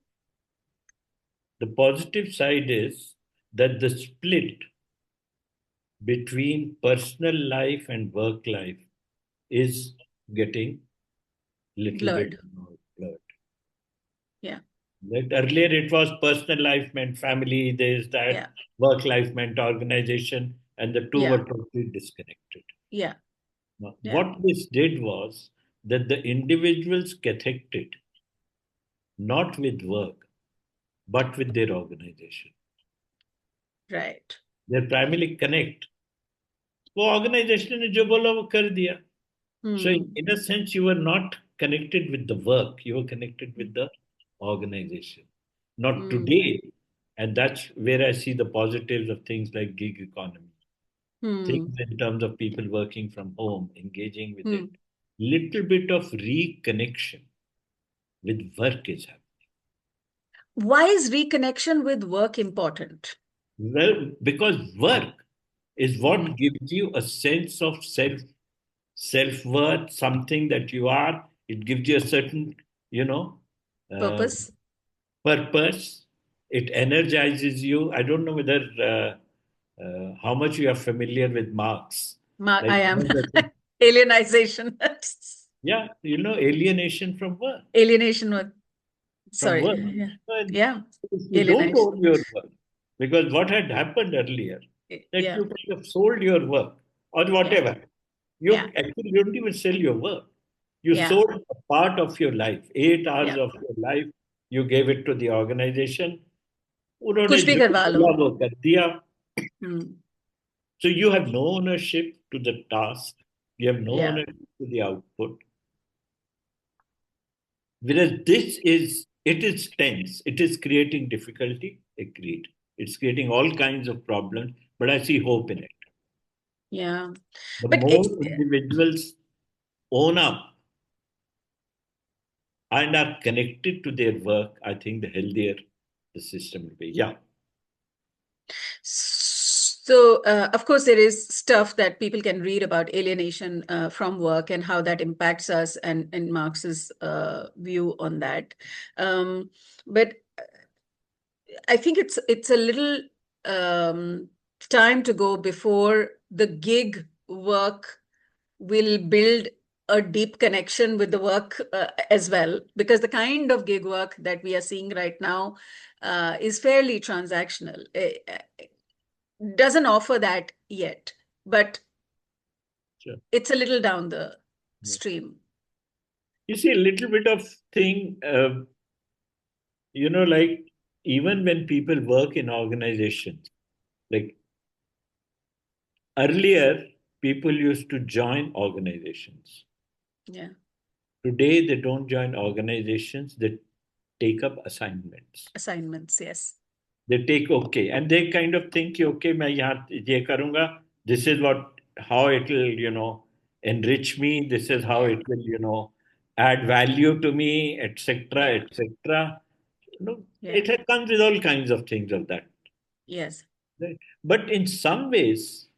The positive side is that the split between personal life and work life is getting little bit Blurred. more blurred. Yeah. That earlier it was personal life meant family, this, that, Yeah. work life meant organization, and the two were Yeah. totally disconnected. Yeah. Now, Yeah. what this did was that the individuals connected not with work, but with their organization. Right. They primarily connect. वो organization ने जो बोला वो कर दिया. So Hmm. in a sense, you were not connected with the work, you were connected with the organization. Not Hmm. today. And that's where I see the positives of things like gig economy, things Hmm. in terms of people working from home, engaging with it. Hmm. Little bit of reconnection with work is happening. Why is reconnection with work important? Well, because work is Hmm. what gives you a sense of self worth, something that you are. It gives you a certain, you know, uh, Purpose? purpose. It energizes you. I don't know whether how much you are familiar with Marx. Like I am. one of the things, Alienization. yeah, alienation from work. Alienation work. From Sorry. work. Yeah. And Yeah. if you don't Alienation. own your work, because what had happened earlier, that Yeah. you kind of sold your work or Yeah. whatever. Yeah. You don't even sell your work. You Yeah. sold a part of your life, 8 hours Yeah. of your life. You gave it to the organization. उन्होंने कुछ भी जो करवा लो. बोला वो कर दिया. Hmm. So you have no ownership to the task. You have no Yeah. ownership to the output. Whereas it is tense. It is creating difficulty. Agreed. It's creating all kinds of problems, but I see hope in it. Yeah. The But more individuals own up and are connected to their work, I think the healthier the system will be. Yeah. so, of course, there is stuff that people can read about alienation from work and how that impacts us, and Marx's view on that. But I think it's a little um, time to go before the gig work will build a deep connection with the work as well, because the kind of gig work that we are seeing right now is fairly transactional. Doesn't offer that yet, but Sure. it's a little down the Yeah. stream. You see, a little bit of thing, like even when people work in organizations, like earlier, people used to join organizations. Yeah, Today, they don't join organizations, they take up assignments. assignments. Yes. They take okay, and they kind of think, okay, मैं यहाँ ये करूँगा. This is how it will, enrich me. This is how Yeah. it will, add value to me, etc., Yeah. etc. Yeah. It comes with all kinds of things of that. Yes. Right? But in some ways,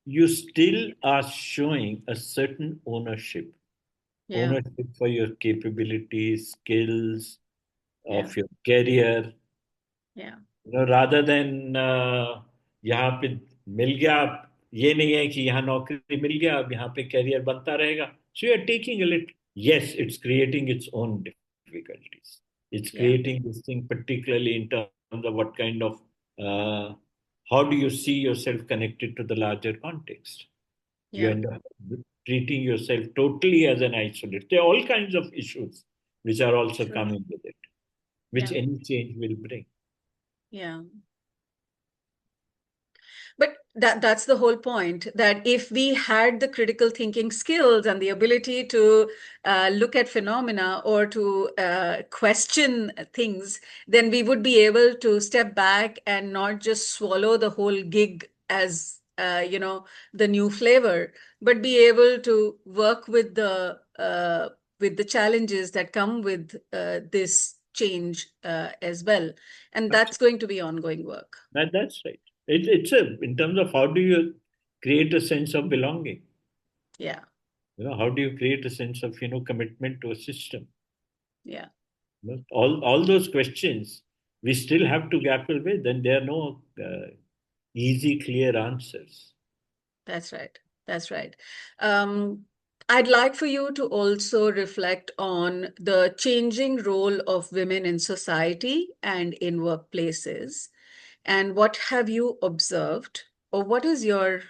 you still are showing a certain Yeah. ownership for your capabilities, skills, Yeah. of your career, Yeah. rather than यहाँ पे मिल गया. ये नहीं है कि यहाँ नौकरी मिल गया अब यहाँ पे करियर बनता रहेगा. So you're taking a little. Yes, it's creating its own difficulties. It's Yeah. creating this thing, particularly in terms of what kind of how do you see yourself connected to the larger context. You Yeah. end up treating yourself totally as an isolate. There are all kinds of issues which are also Sure. coming with it, which Yeah. any change will bring. Yeah. But that's the whole point, that if we had the critical thinking skills and the ability to look at phenomena or to question things, then we would be able to step back and not just swallow the whole gig as the new flavor, but be able to work with the challenges that come with this change as well. And that's going to be ongoing work. That's right. It's in terms of how do you create a sense of belonging? Yeah. How do you create a sense of commitment to a system? Yeah. All those questions we still have to grapple with, and there are no easy, clear answers. That's right. That's right. Um, I'd like for you to also reflect on the changing role of women in society and in workplaces. And what have you observed, or what is your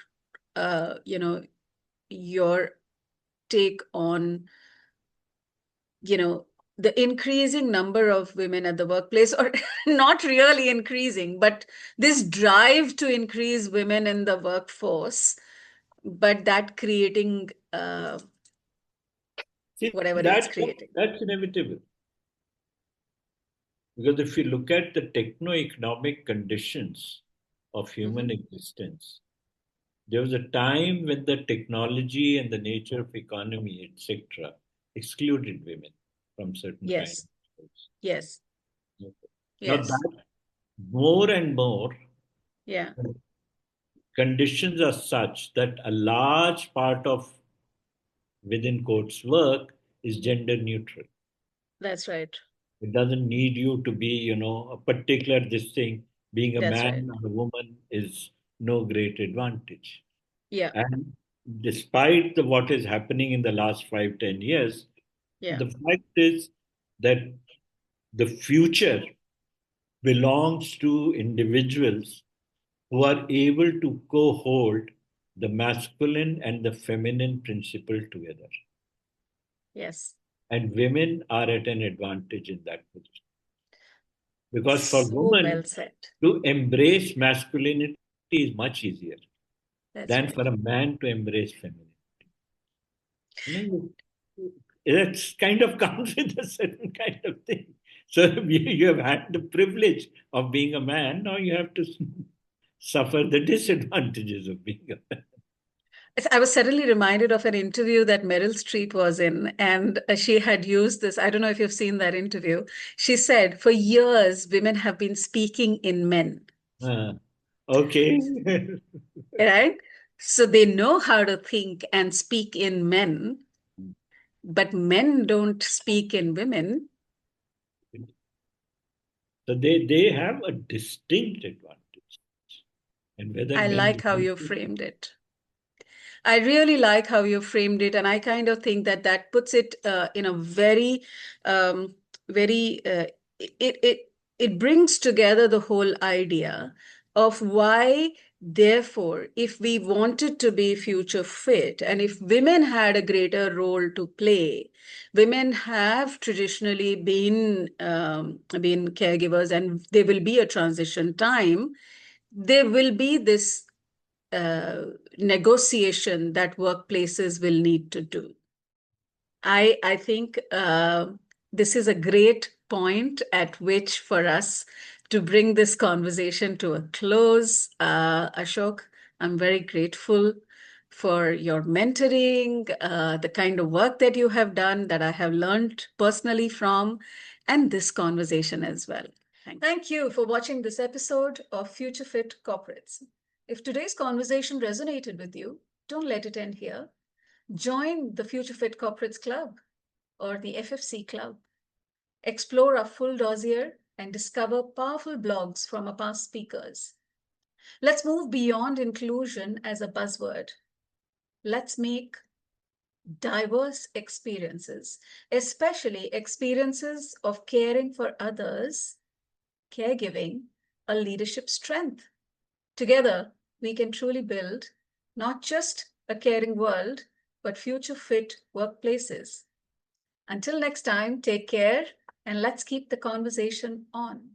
take on, you know, the increasing number of women at the workplace, or not really increasing, but this drive to increase women in the workforce, but that creating See, whatever it's creating. that's inevitable. Because if you look at the techno-economic conditions of human existence, there was a time when the technology and the nature of economy, etc., excluded women from certain kind Yes, of jobs. yes, Okay. Now yes. that more and more Yeah, conditions are such that a large part of within quotes work is gender neutral. that's right. It doesn't need you to be, a particular this thing. Being a That's right. man or a woman is no great advantage. Yeah, And despite what is happening in the last 5, 10 years, yeah, the fact is that the future belongs to individuals who are able to co-hold the masculine and the feminine principle together. yes. And women are at an advantage in that position. Because for So well women said. to embrace masculinity is much easier That's than for right. a man to embrace femininity. I mean, it's kind of comes with a certain kind of thing. So you have had the privilege of being a man, now you have to suffer the disadvantages of being a man. I was suddenly reminded of an interview that Meryl Streep was in, and she had used this. I don't know if you've seen that interview. She said, for years, women have been speaking in men, Okay. right? So they know how to think and speak in men, but men don't speak in women. So they have a distinct advantage. And whether I men like how you framed it. I really like how you framed it, and I kind of think that that puts it in a very, very. It it brings together the whole idea of why, therefore, if we wanted to be future fit, and if women had a greater role to play, women have traditionally been caregivers, and there will be a transition time. There will be this uh, negotiation that workplaces will need to do. I think this is a great point at which for us to bring this conversation to a close. Ashok, I'm very grateful for your mentoring, the kind of work that you have done that I have learned personally from, and this conversation as well. Thank you for watching this episode of Future Fit Corporates. If today's conversation resonated with you, don't let it end here. Join the Future Fit Corporates Club or the FFC Club. Explore our full dossier and discover powerful blogs from our past speakers. Let's move beyond inclusion as a buzzword. Let's make diverse experiences, especially experiences of caring for others, caregiving, a leadership strength. Together, we can truly build not just a caring world, but future fit workplaces. Until next time, take care and let's keep the conversation on.